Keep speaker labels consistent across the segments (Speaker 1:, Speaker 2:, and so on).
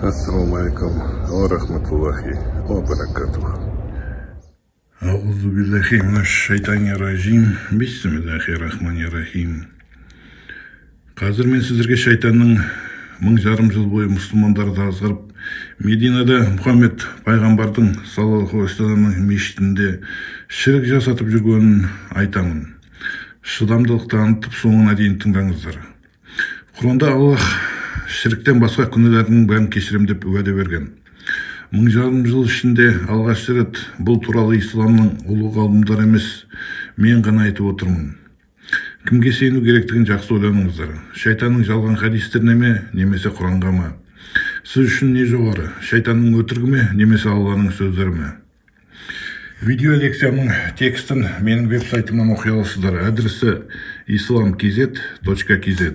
Speaker 1: Ассаламу алейкум ва рахматуллахи ва баракатух. Аузу биллахи минаш шайтани ражим. Бисмиллахи рахмани рахим. Қазір мен сіздерге шайтанның 1000 жарым жыл бойы мұсылмандарды азғырып, Мединада Мұхаммед пайғамбардың саллаллаху алейхи вассаламның мешітінде шірік жасатып жүргенін айтамын. Шыдамдылық танытып соңына дейін тыңдаңыздар. Құранда Аллах шіріктен басқа күнәлардың бәрін кешірем деп уәде берген. 1000 жарым жыл ішінде алғаш рет бұл туралы исламның ұлы ғалымдары емес, мен ғана айтып отырмын. Кімге сену керектігін жақсы ойланыңыздар. Шайтанның жалған хадистеріне ме, немесе Құранға ма? Сіз үшін не жоғары? Шайтанның өтірігі ме, немесе Алланың сөздері ме? Видео лекциямның текстін менің веб-сайтымнан оқи аласыздар. Адресі islam.kz.kz.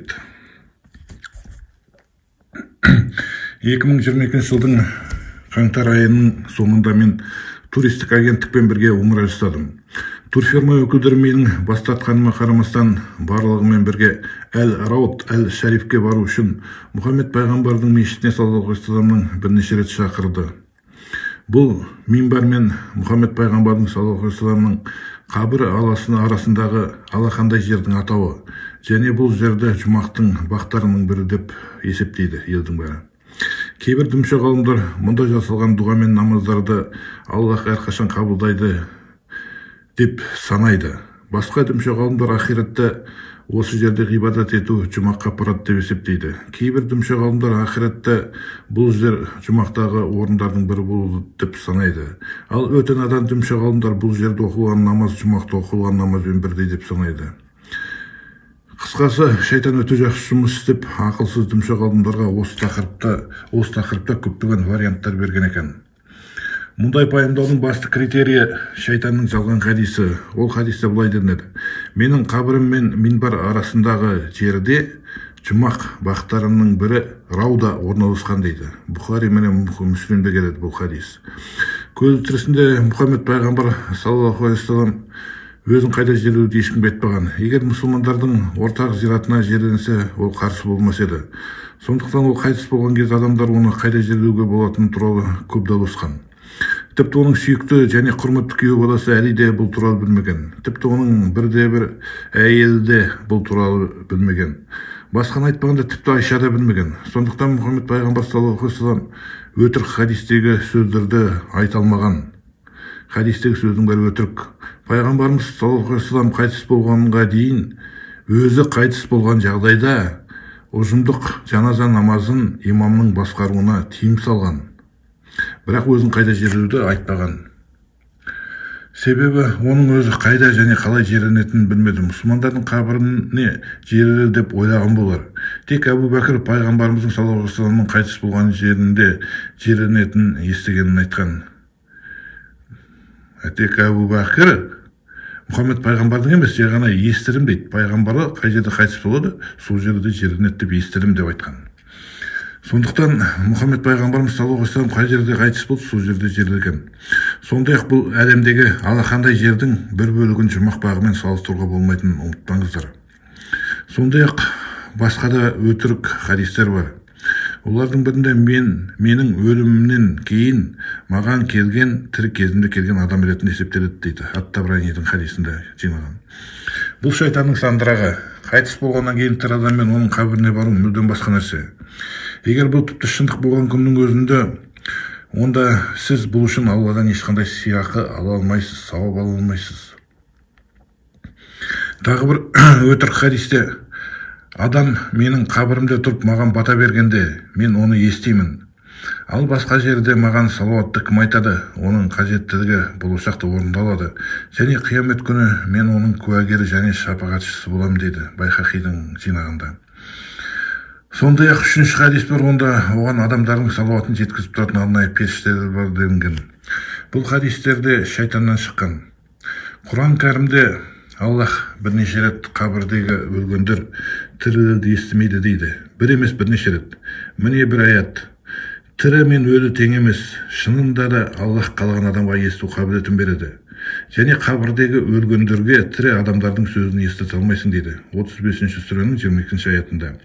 Speaker 1: 2022 жылдың қаңтар айының соңында мен туристік агенттікпен бірге умра жасадым. Турфирма өкілдері менің бас тартқаныма қарамастан барлығымен бірге Әл-Раут Әл-Шарифке бару үшін Мұхаммед пайғамбардың мешітіне саллаллаху алейхи вассаламның бірнеше рет шақырды. Бұл минбар мен Мұхаммед пайғамбардың саллаллаху алейхи вассаламның қабірі арасындағы алақандай жердің атауы, және бұл жерді жұмақтың бақтарының бірі деп есептейді елдің бәрі. Кейбір дінші ғалымдар мұнда жасалған дұға мен намаздарды Аллах әрқашан қабылдайды деп санайды. Басқа дінші ғалымдар ақиратта осы жерде ғибадат ету жұмаққа апарады деп есептейді. Кейбір дінші ғалымдар ақиратта бұл жер жұмақтағы орындардың бірі болады деп санайды. Ал өте надан дінші ғалымдар бұл жерде оқылған намаз жұмақта оқылған намазбен бірдей деп санайды. Қысқасы, шайтан өте жақсы жұмыс істеп, ақылсыз дінші ғалымдарға осы тақырыпта көптеген варианттар берген екен. Мұндай пайымдаудың басты критерийі шайтанның жалған хадисі. Ол хадисте былай делінеді: менің қабірім мен минбар арасындағы жерде жұмақ бақтарының бірі рауда орналасқан дейді. Бұхари мен Мүслимде келеді бұл хадис. Көз тірісінде Мұхаммед пайғамбар саллаллаху алейхи вассалам өзін қайда жерлеуді ешкімге айтпаған. Егер мұсылмандардың ортақ зиратына жерленсе, ол қарсы болмас еді. Сондықтан ол қайтыс болған кезде адамдар оны қайда жерлеуге болатыны туралы көп дауласқан. Тіпті оның сүйікті және құрметті күйеу баласы Әли де бұл туралы білмеген. Тіпті оның бірде-бір әйелі де бұл туралы білмеген. Басқаны айтпағанда тіпті Айша да білмеген. Сондықтан Мұхаммед пайғамбар саллаллаху алейхи вассалам өтірік хадистегі сөздерді айта алмаған. Хадистегі сөздің бәрі өтірік. Пайғамбарымыз саллаллаху алейхи вассалам қайтыс болғанға дейін өзі қайтыс болған жағдайда ұжымдық жаназа намазын имамның басқаруына тыйым салған. Бірақ өзін қайда жерлеуді айтпаған. Себебі оның өзі қайда және қалай жерленетінін білмеді. Мұсылмандардың қабіріне жерлеу деп ойлаған болар. Тек Әбу Бәкір пайғамбарымыздың саллаллаху алейхи вассаламның қайтыс болған жерінде жерленетінін естігенін айтқан. Тек Әбу Бәкір Мұхаммед пайғамбардың емес, жай ғана естірім дейді. Пайғамбары қай жерде қайтыс болады, сол жерде жерленеді деп естірім деп айтқан. Сондықтан Мұхаммед пайғамбарымыз саллаллаху алейхи вассалам қай жерде қайтыс болды, сол жерде жерлеген. Сондай-ақ бұл әлемдегі алақандай жердің бір бөлігін жұмақ бағымен салыстыруға болмайтынын ұмытпаңыздар. Сондай-ақ басқа да өтірік хадистер бар. Олардың бірінде менің өлімімнен кейін маған келген тірі кезімде келген адам ретінде есептеледі дейді. Ат-Табранидің хадисінде жинаған. Бұл шайтанның сандырағы. Қайтыс болғаннан кейін тірі адам мен оның қабіріне бару мүлдем басқа нәрсе. Егер бұл тіпті шындық болған күннің өзінде, онда сіз бұл үшін Алладан ешқандай сыйақы ала алмайсыз, сауап ала алмайсыз. Тағы бір өтірік хадисте: адам менің қабірімде тұрып маған бата бергенде, мен оны естимін. Ал басқа жерде маған салауатты кім айтады, оның қажеттілігі болашақта орындалады. Және қиямет күні мен оның куәгері және шапағатшысы боламын дейді Байхақидің жинағында. Сондай-ақ үшінші хадис бар, онда оған адамдардың салауатын жеткізіп тұратын арнайы періштелер бар делінген. Бұл хадистерде шайтаннан шыққан. Құран кәрімде Аллах бірнеше рет қабірдегі өлгендер тірілерді естімейді дейді. Бір емес бірнеше рет. Міне бір аят: тірі мен өлі тең емес, шынында да Аллах қалаған адамға есту қабілетін береді. Және қабірдегі өлгендерге тірі адамдардың сөзін естіте алмайсың дейді. 35-ші сүренің 22-ші аятында.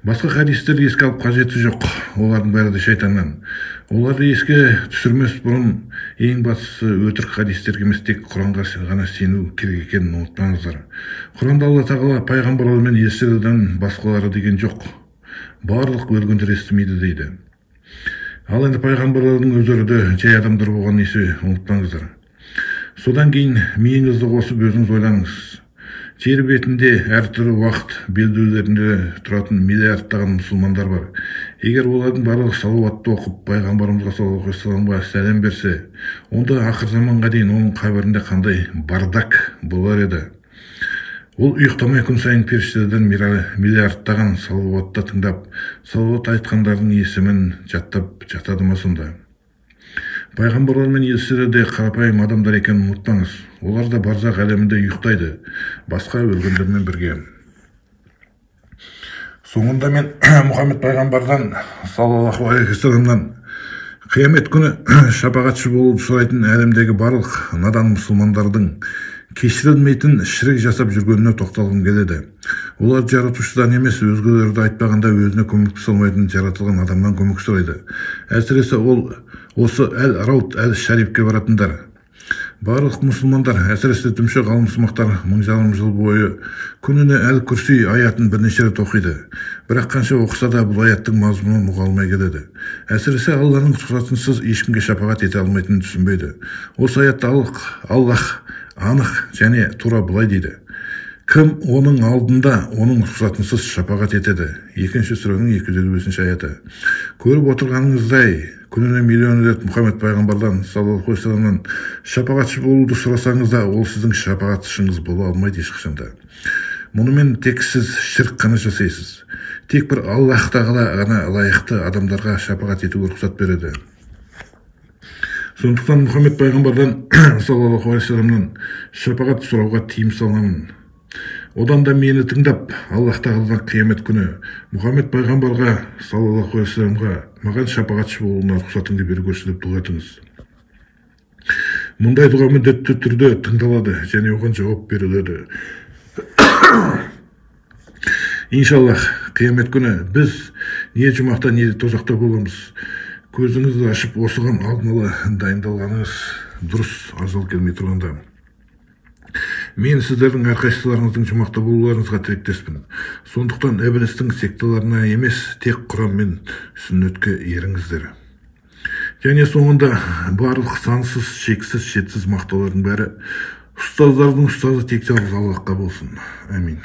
Speaker 1: Басқа хадистерді еске алып қажеті жоқ, олардың бәрі де шайтаннан. Оларды еске түсірмес бұрын ең бастысы өтірік хадистерге емес, тек Құранға ғана сену керек екенін ұмытпаңыздар. Құранда Алла тағала пайғамбарлар мен елшілерден басқалары деген жоқ. Барлық өлгендер естімейді дейді. Ал енді пайғамбарлардың өздері де жай адамдар болған есе ұмытпаңыздар. Содан кейін миыңызды қосып өзіңіз ойлаңыз. Жер бетінде әртүрлі уақыт белдеулерінде тұратын миллиардтаған мұсылмандар бар. Егер олардың барлығы салауатты оқып, пайғамбарымызға саллаллаху алейхи вассаламға сәлем берсе, онда ақыр заманға дейін оның қабірінде қандай бардак болар еді. Ол ұйықтамай күн сайын періштелерден миллиардтаған салауатты тыңдап, салауат айтқандардың есімін жаттап жатады ма сонда? Пайғамбарлар мен елшілер де қарапайым адамдар екенін ұмытпаңыз. Олар да барзақ әлемінде ұйықтайды, басқа өлгендермен бірге. Соңында мен Мұхаммед пайғамбардан саллаллаху алейхи вассаламнан қиямет күні шапағатшы болуды сұрайтын әлемдегі барлық надан мұсылмандардың кешірілмейтін шірік жасап жүргеніне тоқталғым келеді. Олар жаратушыдан емес, өзгелерді айтпағанда өзіне көмектесе алмайтын жаратылған адамнан көмек сұрайды. Әсіресе ол осы әл-Рауд әл-Шарифке баратындар. Барлық мұсылмандар, әсіресе дүмше ғалымсымақтар мың жыл бойы күніне әл-Күрси аятын бірнеше рет оқиды. Бірақ қанша оқыса да бұл аяттың мазмұнын ұға алмай келеді. Әсіресе Алланың рұқсатынсыз ешкімге шапағат ете алмайтынын түсінбейді. Осы аятта Аллах анық және тура былай дейді: кім оның алдында оның рұқсатынсыз шапағат етеді? 2-ші сүренің 255-ші аяты. Көріп отырғаныңыздай, күніне миллион рет Мұхаммед пайғамбардан саллаллаху алейхи вассаламнан шапағатшы болуды сұрасаңыз да, ол сіздің шапағатшыңыз бола алмайды ешқашанда. Мұнымен тек сіз ширк қана жасайсыз. Тек бір Аллах тағала ғана лайықты адамдарға шапағат етуге рұқсат береді. Сондықтан Мұхаммед пайғамбардан саллаллаху алейхи вассаламнан шапағат сұрауға тыйым саламын. Одан да мені тыңдап, Аллах тағаладан қиямет күні Мұхаммед пайғамбарға саллаллаху алейхи вассаламға маған шапағатшы болуына рұқсатыңды бергінші деп дұға етіңіз. Мұндай дұға міндетті түрде тыңдалады және оған жауап беріледі. Иншаллах, қиямет күні біз не жұмақта, не тозақта боламыз. Көзіңізді ашып, осыған алдын ала дайындалғаныңыз дұрыс, арзал келмей тұрғанда. Мен сіздердің әрқайсыларыңыздың жұмақта болуларыңызға тілектеспін. Сондықтан ібілістің секталарына емес, тек Құран мен сүннетке еріңіздер. Және соңында барлық сансыз, шексіз, шетсіз мақтаулардың бәрі ұстаздардың ұстазы тек жалғыз Аллахқа болсын. Амин.